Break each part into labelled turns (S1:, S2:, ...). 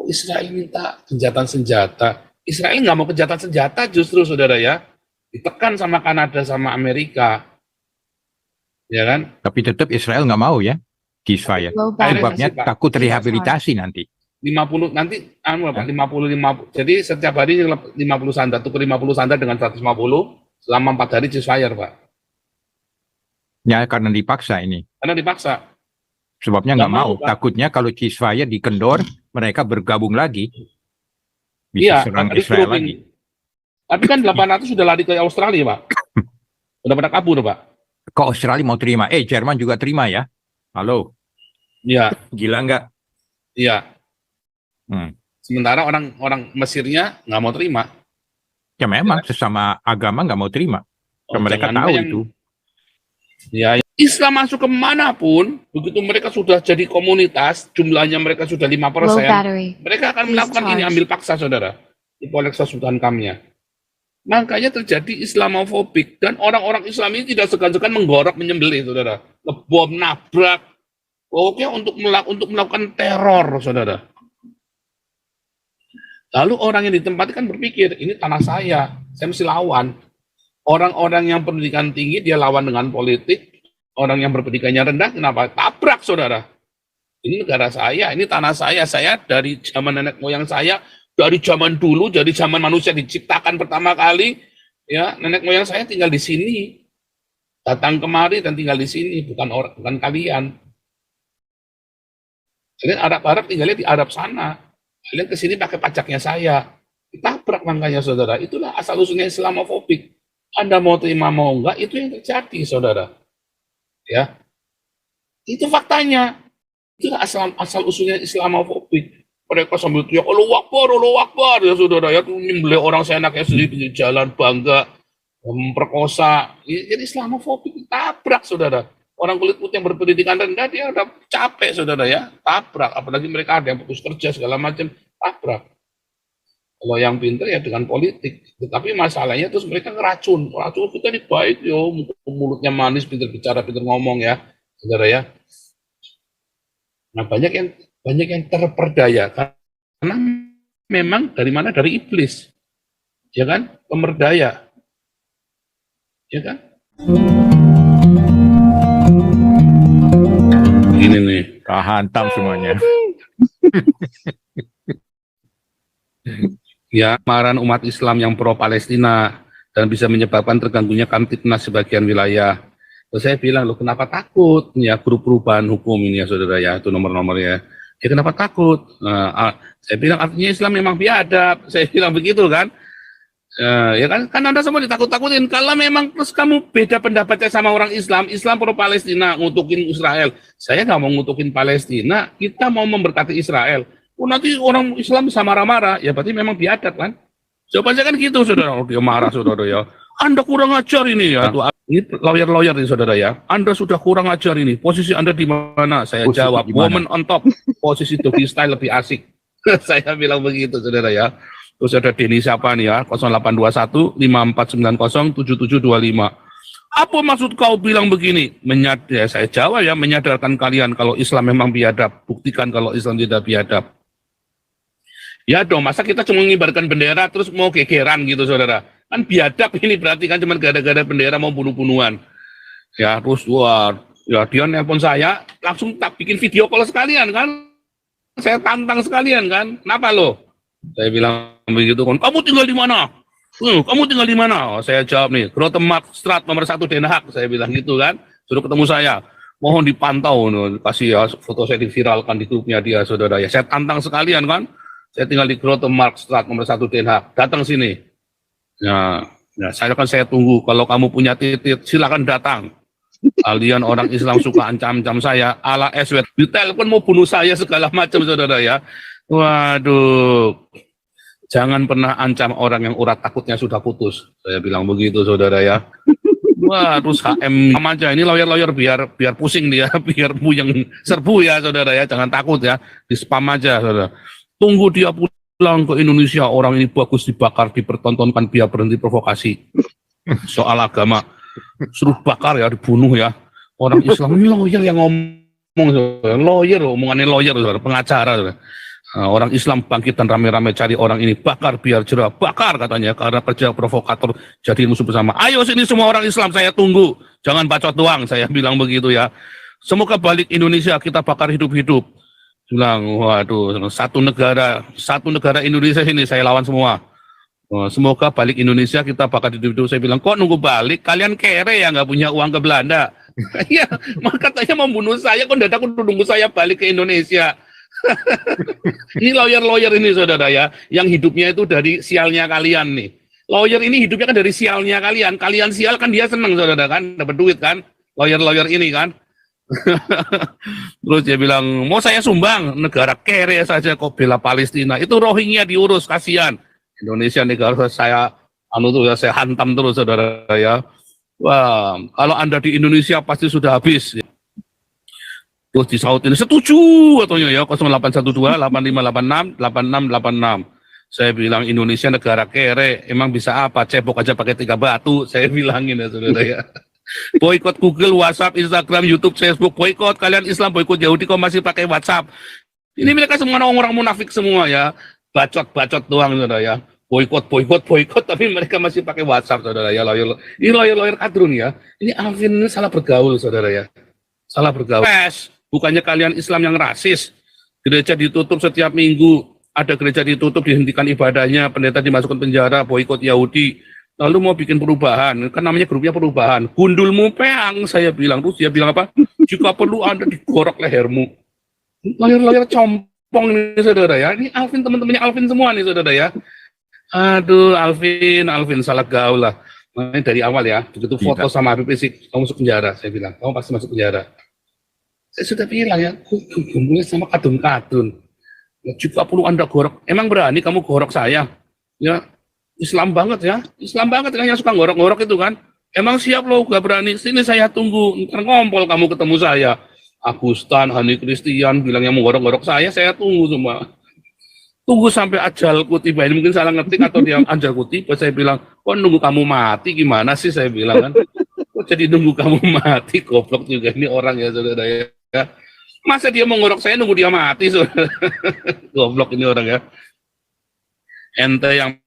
S1: Israel minta gencatan senjata? Israel nggak mau gencatan senjata justru, saudara ya. Ditekan sama Kanada sama Amerika. Ya kan?
S2: Tapi tetap Israel nggak mau ya, ceasefire. Sebabnya takut rehabilitasi nanti.
S1: 50 nanti, 50. Jadi setiap hari 50 sandar, tukar 50 sandar dengan 150 selama 4 hari ceasefire, Pak.
S2: Ya, karena dipaksa ini.
S1: Karena dipaksa.
S2: Sebabnya nggak mau. Takutnya kalau ceasefire dikendor, mereka bergabung lagi. Bisa serang Israel lagi.
S1: Tapi kan 800 sudah lari ke Australia, Pak. Sudah pada kabur, Pak.
S2: Ke Australia mau terima. Jerman juga terima ya. Halo.
S1: Iya.
S2: Gila nggak?
S1: Iya. Sementara orang Mesirnya nggak mau terima.
S2: Ya memang sesama agama nggak mau terima. Mereka tahu itu.
S1: Ya, Islam masuk ke manapun, begitu mereka sudah jadi komunitas, jumlahnya mereka sudah 5%, mereka akan melakukan ini, ambil paksa, saudara. Di Polres Sultan Kamnya. Makanya terjadi Islamofobik, dan orang-orang Islam ini tidak segan-segan menggorok, menyembelih, saudara. Ngebom, nabrak, pokoknya untuk melakukan teror, saudara. Lalu orang yang ditempatkan berpikir, ini tanah saya mesti lawan. Orang-orang yang pendidikan tinggi, dia lawan dengan politik. Orang yang berpendidikannya rendah, kenapa? Tabrak, saudara. Ini negara saya, ini tanah saya dari zaman nenek moyang saya, dari zaman dulu, dari zaman manusia diciptakan pertama kali, ya nenek moyang saya tinggal di sini. Datang kemari dan tinggal di sini, bukan kalian. Kalian Arab tinggalnya di Arab sana. Kalian ke sini pakai pajaknya saya. Ditabrak makanya, saudara. Itulah asal-usulnya Islamofobik. Anda mau terima mau enggak, itu yang terjadi, saudara. Ya, itu faktanya. Itulah asal-usulnya Islamofobik. Mereka sambil teriak, Allahu Akbar, ya saudara. Ya, nyembelih orang seenaknya sendiri di jalan, bangga, memperkosa. Jadi Islamofobik, tabrak, saudara. Orang kulit putih yang berpendidikan rendah, dia udah capek, saudara ya. Tabrak, apalagi mereka ada yang putus kerja, segala macam, tabrak. Kalau yang pintar ya dengan politik, tetapi masalahnya terus mereka ngeracun kita ini baik yo, mulutnya manis, pintar bicara, pintar ngomong ya, saudara ya. Nah banyak yang terperdaya karena memang dari mana, dari iblis, ya kan, pemerdaya, ya kan. Ini nih,
S2: hantam semuanya.
S1: Ya, kemarahan umat Islam yang pro-Palestina dan bisa menyebabkan terganggunya Kamtipnas sebagian wilayah. Terus saya bilang, loh kenapa takut? Ya, grup perubahan hukum ini ya saudara ya, itu nomor-nomornya. Ya kenapa takut? Saya bilang artinya Islam memang biadab. Saya bilang begitu kan. Ya kan Anda semua ditakut-takutin. Kalau memang terus kamu beda pendapatnya sama orang Islam pro-Palestina, ngutukin Israel. Saya nggak mau ngutukin Palestina, kita mau memberkati Israel. Nanti orang Islam bisa marah-marah, ya berarti memang biadab kan? Jawabannya kan gitu, saudara. Dia marah, saudara ya. Anda kurang ajar ini ya. Ini lawyer ini, saudara ya. Anda sudah kurang ajar ini. Posisi Anda di mana? Saya jawab, woman on top. Posisi doggy style lebih asik. Saya bilang begitu, saudara ya. Terus ada Denny siapa nih ya? 0821 5490 7725. Apa maksud kau bilang begini? Ya, saya jawab ya, menyadarkan kalian kalau Islam memang biadab. Buktikan kalau Islam tidak biadab. Ya dong, masa kita cuma mengibarkan bendera terus mau gegeran gitu, saudara? Kan biadab ini, berarti kan cuma gara-gara bendera mau bunuh-bunuhan. Ya, terus wah, ya dia nelpon saya, langsung tak bikin video call sekalian kan? Saya tantang sekalian kan? Kenapa lo? Saya bilang begitu kan, kamu tinggal di mana? Kamu tinggal di mana? Oh, saya jawab nih, Grotemarktstraat nomor 1 Den Haag. Saya bilang gitu kan, suruh ketemu saya. Mohon dipantau, kasih ya, foto saya diviralkan di grupnya dia, saudara ya. Saya tantang sekalian kan. Saya tinggal di Grotemarktstraat nomor 1 Den Haag. Datang sini. Ya, saya tunggu. Kalau kamu punya titik, silakan datang. Kalian orang Islam suka ancam-ancam saya, ala SW. Ditelepon mau bunuh saya segala macam, saudara ya. Waduh. Jangan pernah ancam orang yang urat takutnya sudah putus. Saya bilang begitu, saudara ya. Wah, terus HM aja. Ini lawyer biar pusing dia, biar yang serbu ya, saudara ya. Jangan takut ya. Di spam aja, saudara. Tunggu dia pulang ke Indonesia, orang ini bagus dibakar, dipertontonkan, biar berhenti provokasi. Soal agama, suruh bakar ya, dibunuh ya. Orang Islam ini lawyer yang ngomong, lawyer, omongannya lawyer, pengacara. Orang Islam bangkit dan rame-rame cari orang ini, bakar biar jerah, bakar katanya, karena kerja provokator jadi musuh bersama. Ayo sini semua orang Islam, saya tunggu, jangan bacot doang, saya bilang begitu ya. Semoga balik Indonesia, kita bakar hidup-hidup. Bilang, waduh, satu negara Indonesia ini saya lawan semua. Semoga balik Indonesia, kita bakar hidup-hidup. Saya bilang, kok nunggu balik, kalian kere ya, nggak punya uang ke Belanda. Ya, maka katanya membunuh saya, kok dadak nunggu saya balik ke Indonesia. Ini lawyer-lawyer ini saudara ya, yang hidupnya itu dari sialnya kalian nih. Lawyer ini hidupnya kan dari sialnya kalian. Kalian sial kan dia seneng saudara kan, dapat duit kan. Lawyer-lawyer ini kan. Terus dia bilang, mau saya sumbang, negara kere saja kok bela Palestina. Itu Rohingya diurus, kasihan. Indonesia negara saya, saya hantam terus saudara ya. Wah, kalau Anda di Indonesia pasti sudah habis. Terus disautin, setuju katanya ya, 0812 8586 8686. Saya bilang Indonesia negara kere, emang bisa apa? Cebok aja pakai 3 batu, saya bilangin ya saudara ya. Boikot Google, WhatsApp, Instagram, YouTube, Facebook, boikot kalian Islam, boikot Yahudi kok masih pakai WhatsApp. Ini mereka semua orang munafik semua ya, bacot doang saudara ya. Boikot, tapi mereka masih pakai WhatsApp saudara ya. Ini lawyer kadrun ya. Ini Alvin ini salah bergaul saudara ya. Salah bergaul. Bukannya kalian Islam yang rasis, gereja ditutup setiap minggu, ada gereja ditutup, dihentikan ibadahnya, pendeta dimasukkan penjara, boikot Yahudi, lalu mau bikin perubahan, kan namanya grupnya perubahan, gundulmu peang, saya bilang. Terus dia bilang apa? Jika perlu Anda digorok lehermu. Lawyer compong ini saudara ya, ini Alvin, teman-temannya Alvin semua nih saudara ya. Aduh Alvin salah gaul lah. Ini dari awal ya, begitu foto sama Habib Rizik, kamu masuk penjara, saya bilang, kamu pasti masuk penjara. Saya sudah bilang ya, mulai sama kadun-kadun. Jika perlu Anda gorok, emang berani kamu gorok saya? Ya, Islam banget ya, Islam banget kan yang suka gorok-gorok itu kan. Emang siap loh, gak berani. Sini saya tunggu, ntar ngompol kamu ketemu saya. Agustan, Hani Christian bilang yang mau gorok-gorok saya tunggu semua. Tunggu sampai ajalku tiba. Ini mungkin salah ngetik atau dia ajalku tiba. Saya bilang, kok nunggu kamu mati gimana sih? Saya bilang kan. Kok jadi nunggu kamu mati? Goblok juga ini orang ya saudara ya. Masa dia mau ngorok saya nunggu dia mati saudara. Goblok ini orang ya. Ente yang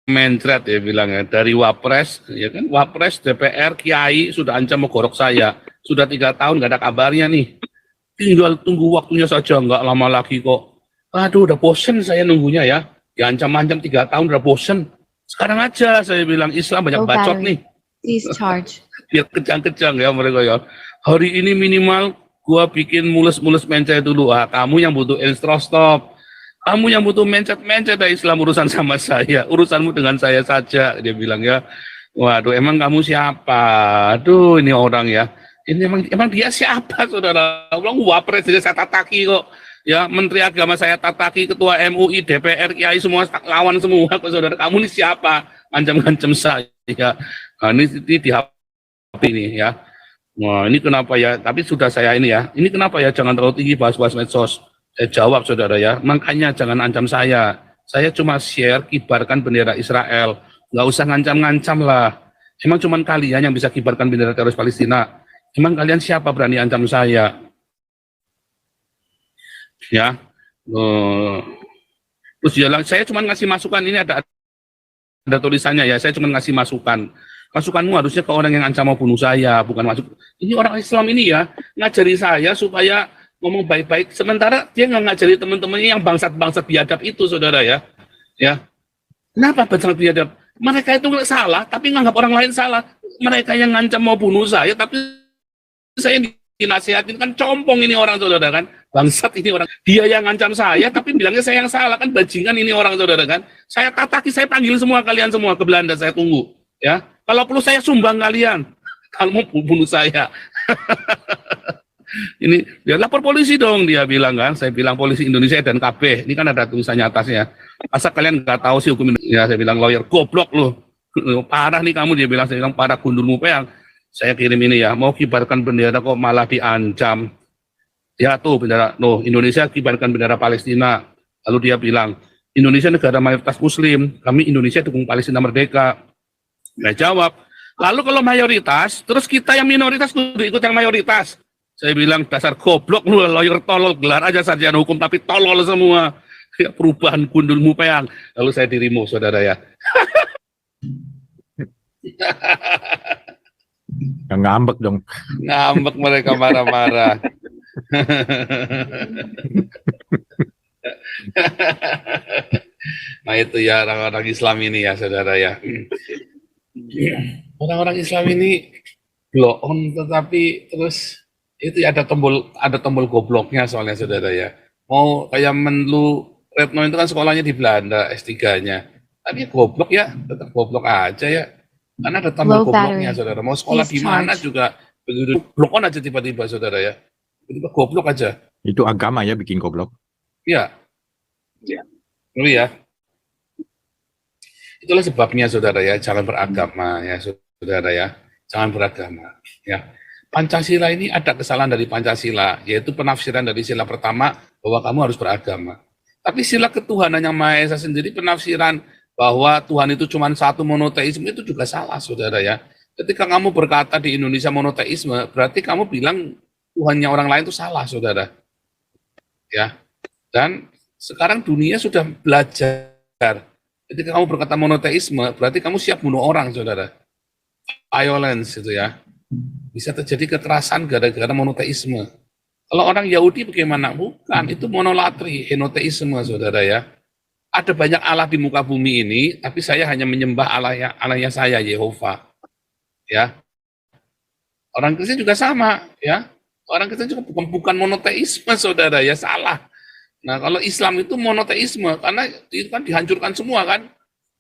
S1: mencret ya bilang ya, dari Wapres ya kan, Wapres, DPR, Kiai sudah ancam mau gorok saya. Sudah 3 tahun gak ada kabarnya nih. Tinggal tunggu waktunya saja, nggak lama lagi kok. Aduh udah bosen saya nunggunya ya. Diancam-ancam 3 tahun udah bosen. Sekarang aja saya bilang Islam banyak bacot nih.
S3: Discharge.
S1: Biar kejang-kejang ya mereka ya. Hari ini minimal gua bikin mulus-mulus mencet dulu. Kamu yang butuh elektrostop. Kamu yang butuh mencet-mencet ya, Islam urusan sama saya. Urusanmu dengan saya saja. Dia bilang ya. Waduh emang kamu siapa? Aduh ini orang ya. Ini emang dia siapa saudara? Orang Wapres saya tataki kok. Ya Menteri Agama saya tataki, Ketua MUI, DPR, Kiai semua lawan semua kok saudara. Kamu ini siapa? Ancam-ancam saya. Nah, ini di HP ini ya. Wah ini kenapa ya? Tapi sudah saya ini ya. Ini kenapa ya? Jangan terlalu tinggi bahas-bahas medsos. Saya jawab saudara ya. Makanya jangan ancam saya. Saya cuma share kibarkan bendera Israel. Nggak usah ngancam-ngancam lah. Emang cuma kalian yang bisa kibarkan bendera teroris Palestina. Emang kalian siapa berani ancam saya? Ya. Terus dia bilang, saya cuma ngasih masukan, ini ada tulisannya ya, saya cuma ngasih masukan. Masukanmu harusnya ke orang yang ancam mau bunuh saya, bukan masuk. Ini orang Islam ini ya, ngajari saya supaya ngomong baik-baik, sementara dia nggak ngajari teman-temannya yang bangsat-bangsat biadab itu, saudara ya. Ya. Kenapa bangsat biadab? Mereka itu nggak salah, tapi nganggap orang lain salah. Mereka yang ngancam mau bunuh saya, tapi saya dinasihatin, kan compong ini orang saudara kan, bangsat ini orang, dia yang ngancam saya tapi bilangnya saya yang salah, kan bajingan ini orang saudara kan. Saya tataki, saya panggil semua kalian semua ke Belanda, saya tunggu ya, kalau perlu saya sumbang kalian kalau mau bunuh saya. Ini dia lapor polisi dong, dia bilang kan. Saya bilang polisi Indonesia dan KB, ini kan ada tulisannya atasnya, masa kalian nggak tahu sih hukum Indonesia? Ya saya bilang lawyer goblok loh, parah nih kamu, dia bilang. Saya bilang parah, gundulmu peang. Saya kirim ini ya, mau kibarkan bendera kok malah diancam. Ya tuh bendera, no, Indonesia kibarkan bendera Palestina. Lalu dia bilang, Indonesia negara mayoritas Muslim, kami Indonesia dukung Palestina merdeka. Saya jawab, lalu kalau mayoritas, terus kita yang minoritas ikut yang mayoritas. Saya bilang, dasar goblok lu, lawyer tolol, gelar aja sarjana hukum tapi tolol semua. Ya, perubahan gundul mupeang. Lalu saya dirimu, saudara ya.
S2: Yang ngambek dong.
S1: Ngambek mereka marah-marah. Nah itu ya orang-orang Islam ini ya saudara ya. Orang-orang Islam ini blow on tetapi terus itu ya ada tombol gobloknya soalnya saudara ya. Mau kayak Menlu Retno itu kan sekolahnya di Belanda S3-nya. Tapi goblok ya, tetap goblok aja ya. Karena ada tombol
S3: Low
S1: gobloknya
S3: battery.
S1: saudara. Mau sekolah
S3: Please
S1: di mana
S3: charge.
S1: juga begitu blow on aja tiba-tiba saudara ya. Tiba-tiba goblok aja.
S2: Itu agama ya bikin goblok.
S1: Ya, dulu ya. Itulah sebabnya saudara ya, jangan beragama ya saudara ya, jangan beragama ya. Pancasila ini ada kesalahan dari Pancasila, yaitu penafsiran dari sila pertama bahwa kamu harus beragama. Tapi sila ketuhanan yang Maha Esa sendiri penafsiran bahwa Tuhan itu cuma satu monoteisme itu juga salah saudara ya. Ketika kamu berkata di Indonesia monoteisme, berarti kamu bilang Tuhannya orang lain itu salah saudara. Ya, dan sekarang dunia sudah belajar. Ketika kamu berkata monoteisme, berarti kamu siap bunuh orang, saudara. Violence itu ya. Bisa terjadi kekerasan gara-gara monoteisme. Kalau orang Yahudi bagaimana? Bukan, itu monolatri, henoteisme, saudara ya. Ada banyak Allah di muka bumi ini, tapi saya hanya menyembah Allahnya saya, Yehova. Ya. Orang Kristen juga sama, ya. Orang Kristen juga bukan monoteisme, saudara ya, salah. Nah, kalau Islam itu monoteisme, karena itu kan dihancurkan semua kan.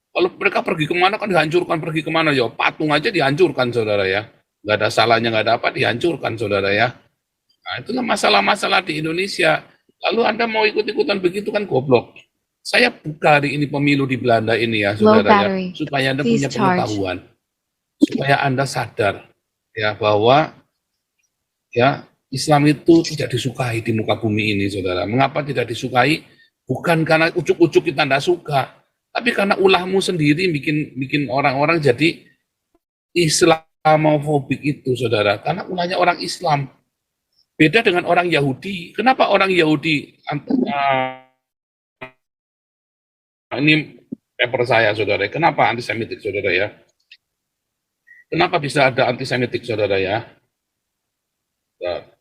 S1: Kalau mereka pergi kemana kan dihancurkan, pergi kemana ya, patung aja dihancurkan saudara ya. Nggak ada salahnya, nggak ada apa, dihancurkan saudara ya. Nah, itulah masalah-masalah di Indonesia. Lalu Anda mau ikut-ikutan begitu kan goblok. Saya buka hari ini pemilu di Belanda ini ya
S3: Low
S1: saudara ya,
S3: battery.
S1: supaya Anda
S3: Please
S1: punya
S3: charge.
S1: pengetahuan. Supaya Anda sadar ya bahwa ya Islam itu tidak disukai di muka bumi ini, saudara. Mengapa tidak disukai? Bukan karena ujuk-ujuk kita tidak suka, tapi karena ulahmu sendiri bikin orang-orang jadi Islamofobik itu, saudara. Karena ulahnya orang Islam. Beda dengan orang Yahudi. Kenapa orang Yahudi? Ini paper saya, saudara. Kenapa antisemitik, saudara ya? Kenapa bisa ada antisemitik, saudara ya? Nah,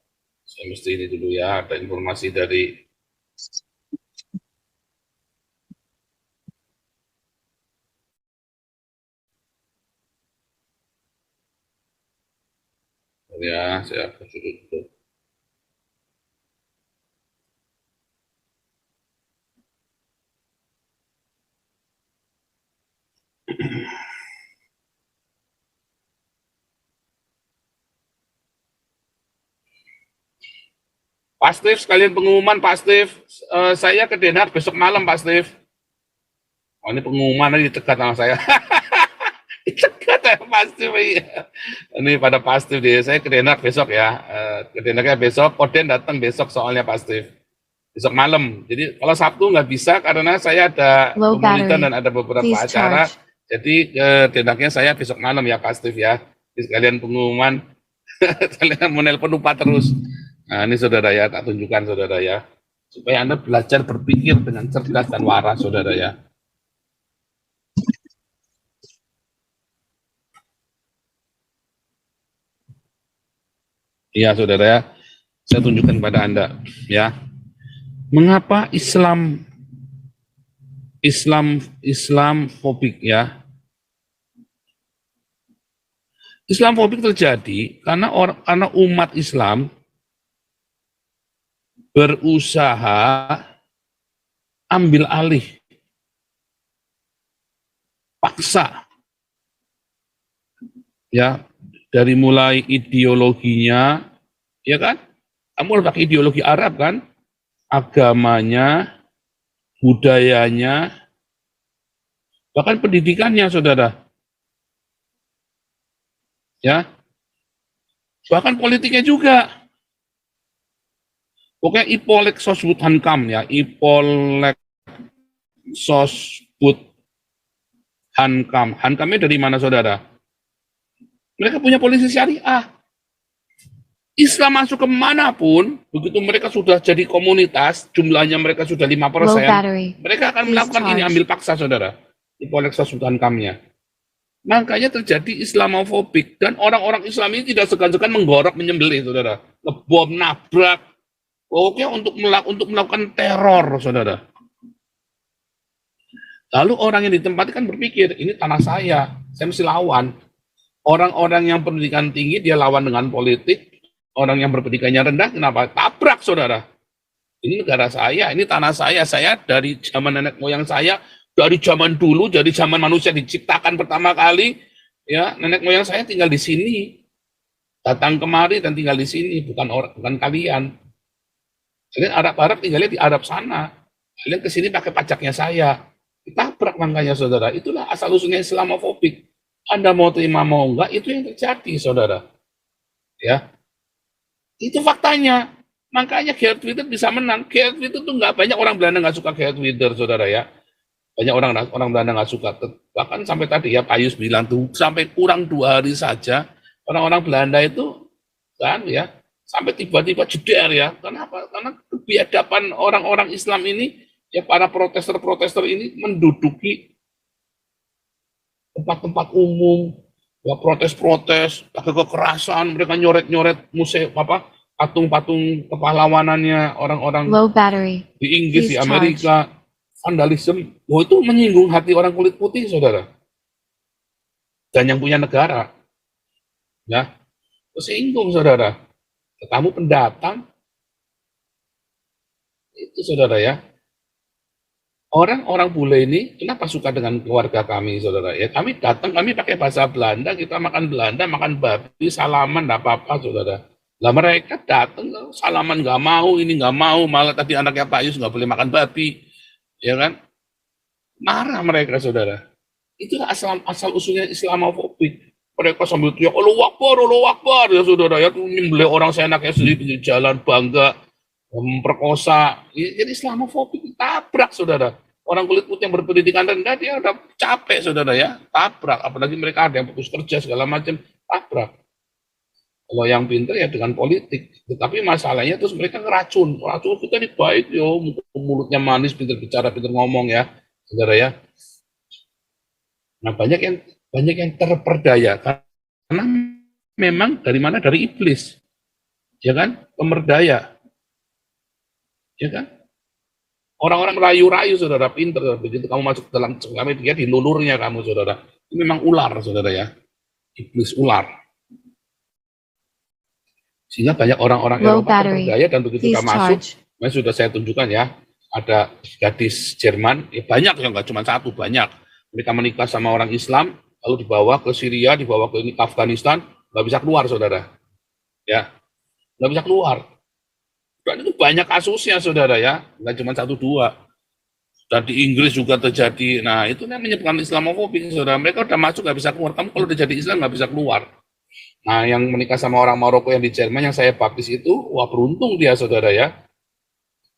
S1: saya mesti ini dulu ya, ada informasi dari ya, saya kasih dulu. Pak Steve, sekalian pengumuman Pak Steve, saya ke Den Haag besok malam Pak Steve. Oh ini pengumuman lagi dekat sama saya. Dekat ya Pak Steve. Iya. Ini pada Pak Steve deh, saya ke Den Haag besok ya. Ke Den Haagnya besok, Oden datang besok soalnya Pak Steve. Besok malam. Jadi kalau Sabtu nggak bisa karena saya ada
S3: Low
S1: komunitas
S3: battery.
S1: dan ada beberapa
S3: Please
S1: acara.
S3: charge.
S1: Jadi ke Den Haagnya saya besok malam ya Pak Steve ya. Jadi sekalian pengumuman, kalian mau nelpon lupa terus. Nah ini saudara ya, tak tunjukkan saudara ya. Supaya Anda belajar berpikir dengan cerdas dan waras saudara ya. Iya saudara ya, saya tunjukkan kepada Anda ya. Mengapa Islamfobik ya? Islamfobik terjadi karena umat Islam berusaha ambil alih paksa ya, dari mulai ideologinya ya kan, kamu harus pakai ideologi Arab kan, agamanya, budayanya, bahkan pendidikannya saudara ya, bahkan politiknya juga. Pokoknya Ipolek Sosbud Hankam ya, Ipolek Sosbud Hankam. Hankamnya dari mana saudara? Mereka punya polisi syariah. Islam masuk ke manapun, begitu mereka sudah jadi komunitas, jumlahnya mereka sudah 5%, mereka akan melakukan ini, ambil paksa, saudara. Itu oleh Sultan Kamnya. Makanya terjadi Islamofobik, dan orang-orang Islam ini tidak segan-segan menggorok, menyembelih, saudara. Ngebom, nabrak, pokoknya untuk melakukan teror, saudara. Lalu orang yang ditempatkan berpikir, ini tanah saya mesti lawan. Orang-orang yang pendidikan tinggi, dia lawan dengan politik. Orang yang berpendidikannya rendah, kenapa? Tabrak, saudara. Ini negara saya, ini tanah saya dari zaman nenek moyang saya, dari zaman dulu, dari zaman manusia diciptakan pertama kali, ya nenek moyang saya tinggal di sini, datang kemari dan tinggal di sini, bukan kalian. Kalian Arab tinggalnya di Arab sana, kalian ke sini pakai pajaknya saya. Ditabrak makanya, saudara. Itulah asal usulnya Islamofobik. Anda mau terima mau enggak, itu yang terjadi, saudara. Ya, itu faktanya. Makanya Geert Wilders bisa menang. Geert Wilders tuh nggak banyak orang Belanda nggak suka Geert Wilders, saudara ya. Banyak orang Belanda nggak suka. Bahkan sampai tadi ya Pak Yus bilang tuh sampai kurang 2 hari saja orang-orang Belanda itu kan ya sampai tiba-tiba jeder ya. Kenapa? Karena kebiadaban orang-orang Islam ini ya, para protester ini menduduki tempat-tempat umum, ya protes-protes, pakai kekerasan, mereka nyoret-nyoret museum patung-patung kepahlawanannya orang-orang di Inggris, di Amerika, vandalisme. Itu menyinggung hati orang kulit putih, saudara. Dan yang punya negara, ya, tersinggung, saudara. Kamu pendatang, itu, saudara ya. Orang-orang bule ini kenapa suka dengan keluarga kami, saudara? Ya kami datang, kami pakai bahasa Belanda, kita makan Belanda, makan babi, salaman, enggak apa-apa, saudara. Lah mereka datang, salaman nggak mau, ini nggak mau, malah tadi anaknya Pak Yus nggak boleh makan babi, ya kan? Marah mereka, saudara. Itulah asal usulnya Islamofobik. Mereka sambil teriak, Allah Akbar, ya saudara, ya nyembelih orang seenaknya sendiri di jalan, bangga, memperkosa. Jadi Islamofobik, tabrak, saudara. Orang kulit putih yang berpendidikan rendah, dia udah capek, saudara ya, tabrak. Apalagi mereka ada yang fokus kerja, segala macam, tabrak. Kalau yang pintar ya dengan politik. Tetapi masalahnya terus mereka ngeracun. Racun kita ini baik, yo, mulutnya manis, pintar bicara, pintar ngomong ya, saudara ya. Nah banyak yang terperdaya karena memang dari mana, dari iblis, ya kan, pemerdaya, ya kan. Orang-orang rayu-rayu, saudara, pintar. Begitu kamu masuk dalam kami, dia dilulurnya kamu, saudara. Ini memang ular, saudara ya, iblis ular. Sehingga banyak orang-orang Eropa terperdaya dan begitu kita masuk, sudah saya tunjukkan ya, ada gadis Jerman, ya banyak ya, nggak cuma satu, banyak. Mereka menikah sama orang Islam, lalu dibawa ke Syria, dibawa ke Afghanistan, nggak bisa keluar, saudara. Ya, nggak bisa keluar. Dan itu banyak kasusnya, saudara ya, nggak cuma satu dua. Dan di Inggris juga terjadi. Nah, itu yang menyebabkan Islamofobik, saudara. Mereka udah masuk nggak bisa keluar. Kamu kalau udah jadi Islam nggak bisa keluar. Nah, yang menikah sama orang Maroko yang di Jerman yang saya baptis itu, wah beruntung dia, saudara ya.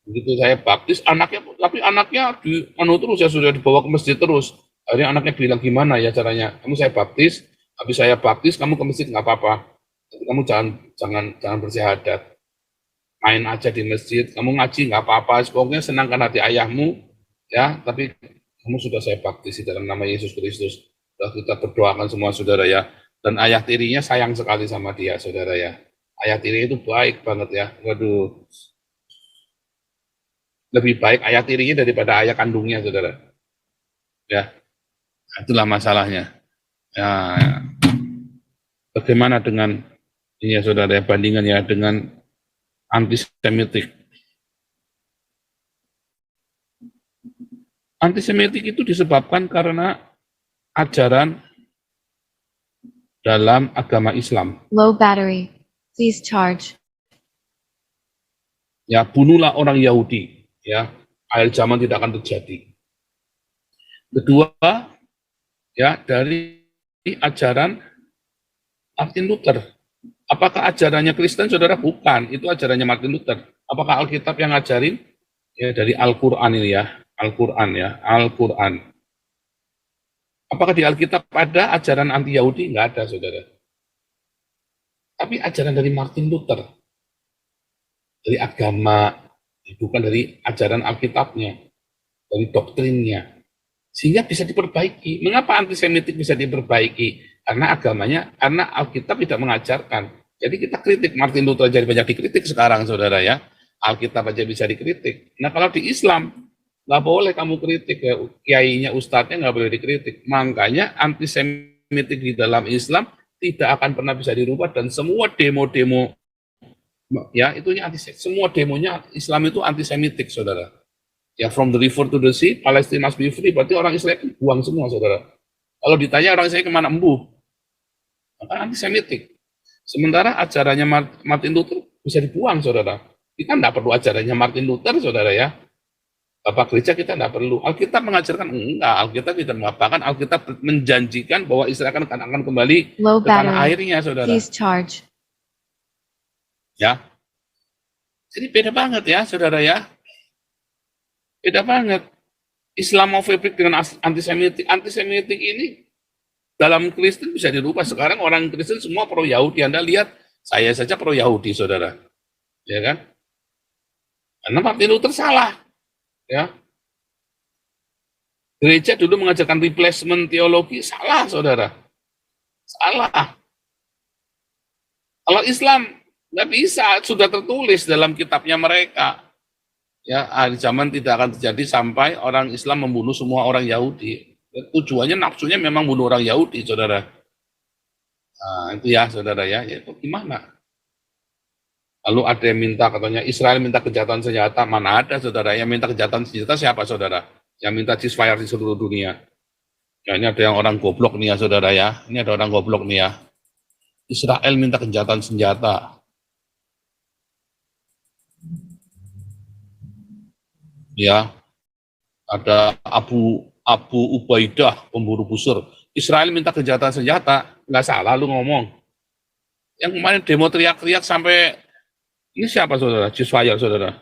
S1: Begitu saya baptis, tapi anaknya terus ya, sudah dibawa ke masjid terus. Akhirnya anaknya bilang, gimana ya caranya? Kamu saya baptis, habis saya baptis, kamu ke masjid nggak apa-apa. Tapi kamu jangan bersyahadat. Main aja di masjid, kamu ngaji nggak apa-apa. Pokoknya senangkan hati ayahmu, ya. Tapi kamu sudah saya baptis di dalam nama Yesus Kristus. Sudah kita berdoakan semua, saudara ya. Dan ayah tirinya sayang sekali sama dia, saudara ya. Ayah tirinya itu baik banget ya. Waduh. Lebih baik ayah tirinya daripada ayah kandungnya, saudara. Ya, itulah masalahnya. Ya, bagaimana dengan ini ya, saudara, ya, bandingan ya dengan antisemitik. Antisemitik itu disebabkan karena ajaran dalam agama Islam.
S3: Low battery. Please charge.
S1: Ya, bunuhlah orang Yahudi. Ya, akhir zaman tidak akan terjadi. Kedua, ya dari ajaran Martin Luther. Apakah ajarannya Kristen, saudara? Bukan, itu ajarannya Martin Luther. Apakah Alkitab yang ngajarin? Ya dari Al-Quran ini ya, Al-Quran ya, Al-Quran. Apakah di Alkitab ada ajaran anti-Yahudi? Enggak ada, saudara. Tapi ajaran dari Martin Luther, dari agama, bukan dari ajaran Alkitabnya, dari doktrinnya. Sehingga bisa diperbaiki. Mengapa antisemitik bisa diperbaiki? Karena agamanya, karena Alkitab tidak mengajarkan. Jadi kita kritik, Martin Luther jadi banyak dikritik sekarang, saudara ya. Alkitab aja bisa dikritik. Nah kalau di Islam, nggak boleh kamu kritik, ya. Kiainya, ustadznya nggak boleh dikritik. Makanya antisemitik di dalam Islam tidak akan pernah bisa dirubah, dan semua demo-demo, ya itunya antisemitik. Semua demonya Islam itu antisemitik, saudara. Ya, from the river to the sea, Palestine must be free. Berarti orang Israel buang semua, saudara. Kalau ditanya orang Israel kemana, embuh. Maka antisemitik. Sementara ajarannya Martin Luther bisa dibuang, saudara. Kita tidak perlu ajarannya Martin Luther, saudara ya. Bapak gereja kita tidak perlu. Alkitab mengajarkan, enggak. Alkitab tidak mengatakan, Alkitab menjanjikan bahwa Israel akan kembali
S3: Low
S1: ke tanah
S3: battery.
S1: airnya, saudara.
S3: Please charge.
S1: Ya. Jadi beda banget ya, saudara ya. Beda banget. Islamofobik dengan antisemitik. Antisemitik ini dalam Kristen bisa dirubah. Sekarang orang Kristen semua pro Yahudi. Anda lihat, saya saja pro Yahudi, saudara. Ya kan? Karena Martin Luther salah. Ya. Gereja dulu mengajarkan replacement teologi, salah, saudara. Salah. Kalau Islam nggak bisa, sudah tertulis dalam kitabnya mereka. Ya, akhir zaman tidak akan terjadi sampai orang Islam membunuh semua orang Yahudi. Tujuannya, nafsunya memang bunuh orang Yahudi, saudara. Nah, itu ya, saudara ya. Ya itu gimana? Lalu ada yang minta, katanya Israel minta kejahatan senjata. Mana ada, saudara? Yang minta kejahatan senjata siapa, saudara? Yang minta ceasefire di seluruh dunia. Ya, ini ada yang orang goblok nih ya, saudara ya. Ini ada orang goblok nih ya. Israel minta kejahatan senjata. Ya, ada Abu Ubaidah, pemburu busur. Israel minta kejahatan senjata, nggak salah lu ngomong. Yang kemarin demo teriak-teriak sampai, ini siapa, saudara? Ceasefire, saudara.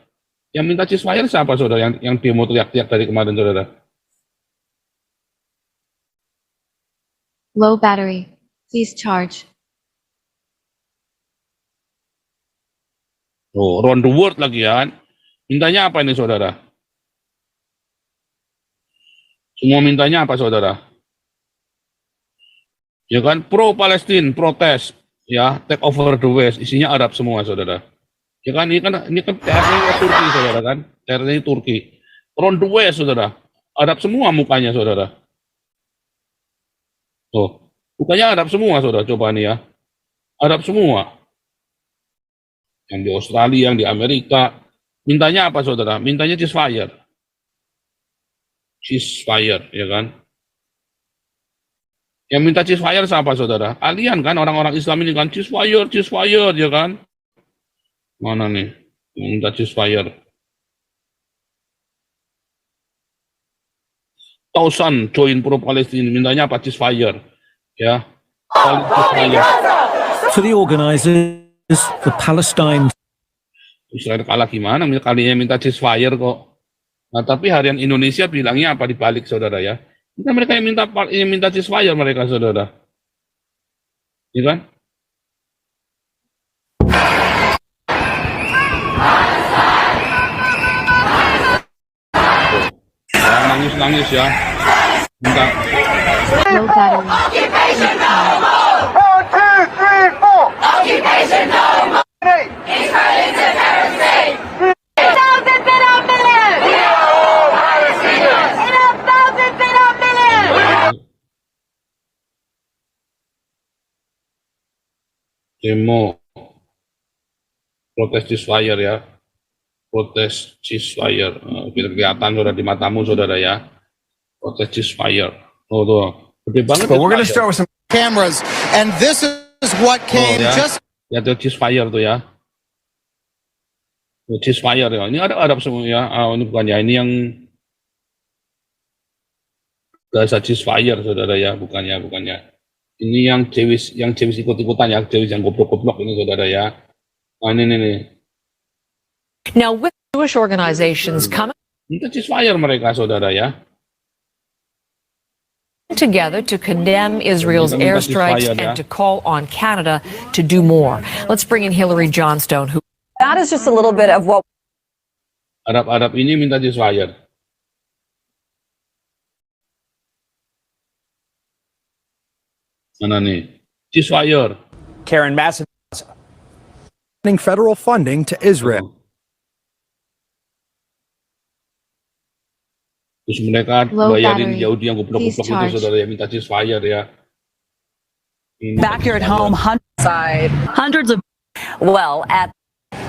S1: Yang minta ceasefire siapa, saudara? Yang demo teriak-teriak dari kemarin, saudara?
S3: Low battery. Please charge.
S1: Oh, round the world lagi ya. Mintanya apa ini, saudara? Semua mintanya apa, saudara? Ya kan, pro Palestina, protes, ya, take over the West, isinya Arab semua, saudara. Ya kan, ini kan TR-nya Turki, saudara kan, TR-nya Turki. Round the West, saudara, Arab semua mukanya, saudara. Tuh, mukanya Arab semua, saudara, coba nih ya, Arab semua. Yang di Australia, yang di Amerika, mintanya apa, saudara? Mintanya ceasefire. Ceasefire, ya kan? Yang minta ceasefire siapa, saudara? Kalian kan, orang-orang Islam ini kan, ceasefire, ya kan? Mana nih? Yang minta ceasefire. Tausan join pro Palestina, mintanya apa? Ceasefire. Ya. Ceasefire.
S4: For the organizers, the Palestine
S1: Israel kalah gimana? Kalinya minta ceasefire kok. Nah, tapi harian Indonesia bilangnya apa dibalik, saudara ya? Kita mereka yang minta ceasefire mereka, saudara. Iya kan? Nangis ya. Minta.
S3: Low battery. Please charge.
S5: 1, 2, 3, 4. Occupation no more. Israel is a terrorist state. Enough has been a million. We are all Palestinians. Enough has been a million.
S1: Demo protes ceasefire ya. Protes ceasefire. Kelihatan sudah di matamu, saudara ya. Protes ceasefire. Oh tuh, gede banget.
S6: But we're going to start with some cameras, and this is what came
S1: ya.
S6: just.
S1: Ya tuh ceasefire tuh ya. Tuh, ceasefire ya. Ini ada Arab semua ya. Ini bukan ya. Ini yang Gaza ceasefire, saudara ya. Bukannya. Ini yang Jewish ikut-ikutan ya. Jewish yang goblok-goblok ini, saudara ya. Nah ini.
S7: Now, with Jewish organizations coming
S1: Itu ceasefire mereka, saudara ya.
S7: together to condemn Israel's airstrikes and to call on Canada to do more. Let's bring in Hillary Johnstone, who
S8: That is just a little bit of what
S1: Arab ini minta ceasefire. Mana nih? Ceasefire.
S9: Karen Massive federal funding to Israel.
S1: Terus mereka
S3: Low
S1: bayarin
S3: battery.
S1: Yahudi yang goblok-goblok
S3: Please
S1: itu,
S3: charge.
S1: saudara, ya minta ceasefire ya. Ini
S8: back here at home, hundreds of well at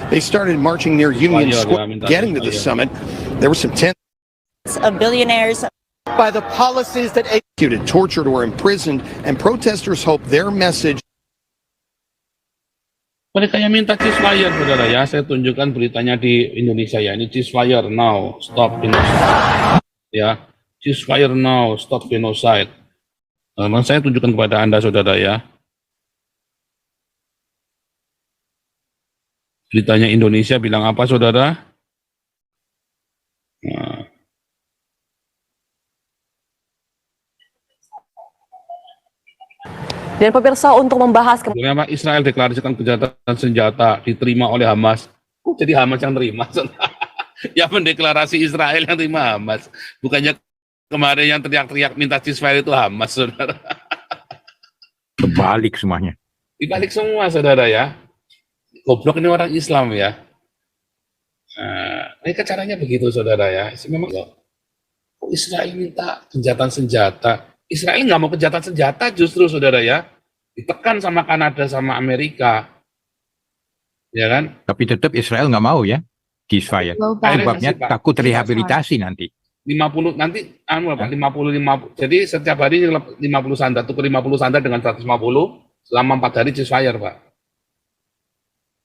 S6: They started marching near Union
S1: Ceasefire,
S6: Square.
S1: ya, minta
S6: Getting to the
S1: ceasefire.
S6: summit, there were some tense
S8: of billionaires.
S6: by the policies that executed, tortured, or imprisoned, and protesters hope their message.
S1: Mereka yang minta ceasefire, saudara ya. Saya tunjukkan beritanya di Indonesia ya. Ini ceasefire now, stop genocide. Ya, ceasefire now, stop genocide. Saya tunjukkan kepada Anda, saudara ya. Beritanya Indonesia bilang apa, saudara? Nah,
S8: Dan pemirsa untuk membahas
S1: sebenarnya Pak, Israel deklarasikan kejahatan senjata diterima oleh Hamas. Kok jadi Hamas yang terima? Yang mendeklarasi Israel yang terima Hamas. Bukannya kemarin yang teriak-teriak minta ceasefire itu Hamas, saudara.
S2: Kebalik semuanya.
S1: Dibalik semua, saudara ya. Goblok ini orang Islam ya. Nah, mereka caranya begitu, saudara ya. Memang kok Israel minta kejahatan senjata. Israel nggak mau kejahatan senjata justru, saudara ya. Ditekan sama Kanada sama Amerika. Ya kan?
S2: Tapi tetap Israel nggak mau ya ceasefire.
S3: Low battery.
S2: Sebabnya
S1: Pak.
S2: takut rehabilitasi nanti.
S1: 50 nanti Pak, 50. Jadi setiap hari 50 sandar, tukar 50 sandar dengan 150 selama 4 hari ceasefire, Pak.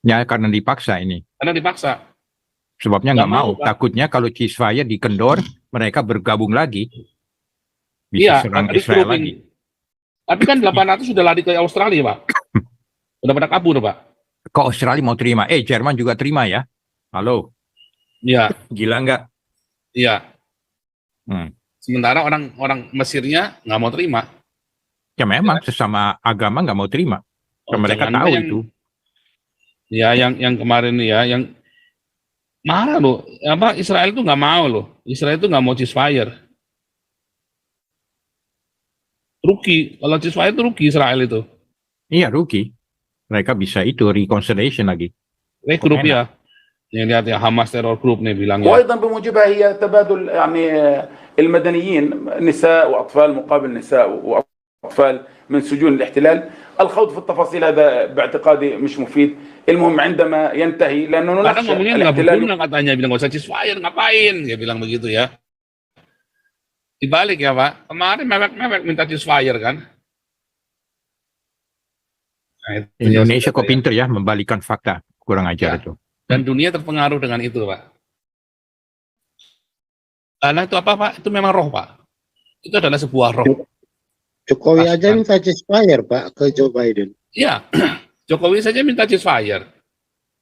S2: Ya karena dipaksa ini.
S1: Karena dipaksa.
S2: Sebabnya
S1: Nggak
S2: nggak mau.
S1: mau, Pak.
S2: Takutnya kalau ceasefire dikendor, mereka bergabung lagi.
S1: Iya,
S2: Bisa serang
S1: tadi
S2: Israel
S1: grouping.
S2: lagi.
S1: Tapi kan 800 sudah lari ke Australia, Pak. Udah pada kabur, Pak.
S2: Kok Australia mau terima? Jerman juga terima ya? Halo,
S1: Iya,
S2: gila nggak?
S1: iya.
S2: Hmm.
S1: Sementara orang Mesirnya nggak mau terima.
S2: Ya memang sesama agama nggak mau terima.
S1: Oh,
S2: Mereka
S1: jangan
S2: tahu
S1: yang-
S2: itu.
S1: Ya, yang kemarin ya, yang marah loh. Apa Israel itu nggak mau loh. Israel itu nggak mau ceasefire. Rugi. Kalau ceasefire itu rugi Israel itu.
S2: Iya rugi. Mereka bisa itu reconciliation lagi.
S1: Grup ya. Yang lihat ya Hamas terror group nih bilang ya.
S10: وايضا بموجبها هي تبادل يعني المدنيين نساء واطفال مقابل نساء واطفال من سجون الاحتلال، الخوض في التفاصيل هذا باعتقادي مش مفيد، المهم عندما ينتهي لانه
S1: Kadang
S10: نخشى
S1: ngomongnya nggak
S10: الاحتلال
S1: berguna katanya, bilang nggak usah ceasefire, ngapain? Dia bilang begitu ya. Dibalik ya Pak, kemarin mewek-mewek minta ceasefire kan. Nah, itu ya,
S2: Indonesia
S1: saudara
S2: kok
S1: ya.
S2: pinter ya membalikan fakta. Kurang ajar
S1: Ya.
S2: itu.
S1: Dan dunia terpengaruh dengan itu Pak. Karena itu apa Pak? Itu memang roh Pak. Itu adalah sebuah roh.
S11: Jokowi aja
S1: Pasukan.
S11: minta ceasefire Pak ke Joe Biden.
S1: Iya, Jokowi saja minta ceasefire.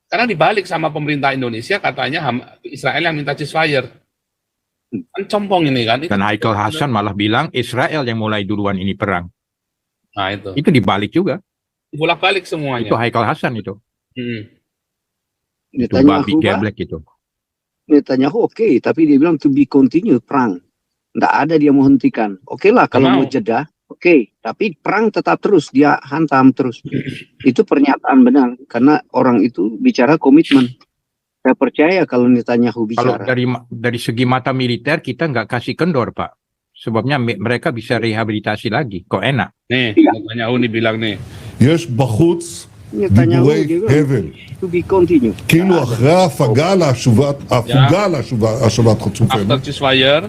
S1: Karena dibalik sama pemerintah Indonesia katanya Israel yang minta ceasefire. Kan compong ini kan.
S2: Dan Haikal Hasan malah bilang Israel yang mulai duluan ini perang.
S1: Nah itu.
S2: Itu dibalik juga.
S1: Bolak-balik semuanya.
S2: Itu Haikal Hasan itu. Itu babi
S11: Netanyahu Pak,
S2: geblek itu.
S11: Netanyahu oke, tapi dia bilang to be continue perang. Nggak ada dia mau hentikan. Oke lah kalau
S1: Nggak
S11: mau
S1: mau.
S11: jeda, oke. Tapi perang tetap terus, dia hantam terus. Itu pernyataan benar, karena orang itu bicara komitmen. Saya percaya kalau Netanyahu
S2: Kalau
S11: bicara.
S2: dari segi mata militer kita nggak kasih kendor Pak. Sebabnya mereka bisa rehabilitasi lagi. Kok enak?
S1: Nih,
S11: Iya.
S1: Netanyahu nih bilang nih.
S12: יש בחוץ
S11: Netanyahu
S12: דיבורי
S11: dia bilang
S12: הבל,
S11: to be continue.
S12: כאילו אחרי ההפגה להפוגה להשבת חטופינו,
S1: After ceasefire.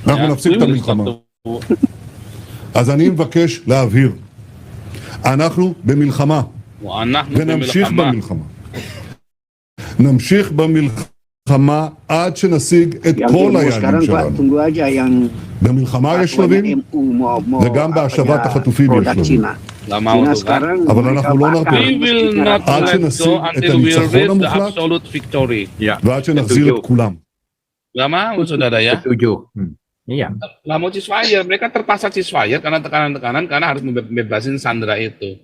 S12: אנחנו נפסיק את המלחמה. אז אני מבקש להבהיר, אנחנו במלחמה, ונמשיך במלחמה. נמשיך במלחמה עד שנשיג את
S11: Yang
S12: כל
S11: demo
S12: היעדים
S11: sekarang Pak,
S12: שלנו.
S11: tunggu aja yang
S12: במלחמה יש שלבים,
S11: MU mau
S12: וגם בהשבת החטופים יש
S11: produk
S12: שלבים.
S11: Cina.
S1: Nggak mau
S11: Cina
S1: tuh kan.
S11: sekarang
S12: אבל
S11: mereka
S12: אנחנו לא
S11: bakar
S12: נרפה.
S1: We will not
S12: עד
S1: let
S12: שנשיג
S1: go
S12: את
S1: until we
S12: הניצחון
S1: reach the
S12: המוחלט,
S1: absolute victory.
S2: Ya.
S12: ועד שנחזיר
S2: setuju.
S12: את כולם.
S1: Nggak mau saudara ya.
S2: Setuju. Iya.
S1: Nggak mau ceasefire, mereka terpaksa ceasefire karena tekanan-tekanan, karena harus membebasin sandera itu.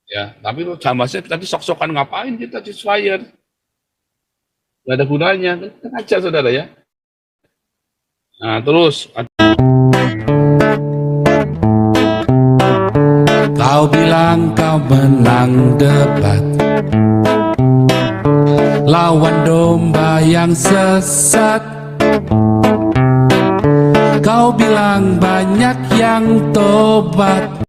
S1: Ya, tapi Hamasnya tadi sok-sokan ngapain kita ceasefire? Nggak ada gunanya, kan aja saudara ya. Nah terus.
S13: Kau bilang kau menang debat, lawan domba yang sesat. Kau bilang banyak yang tobat,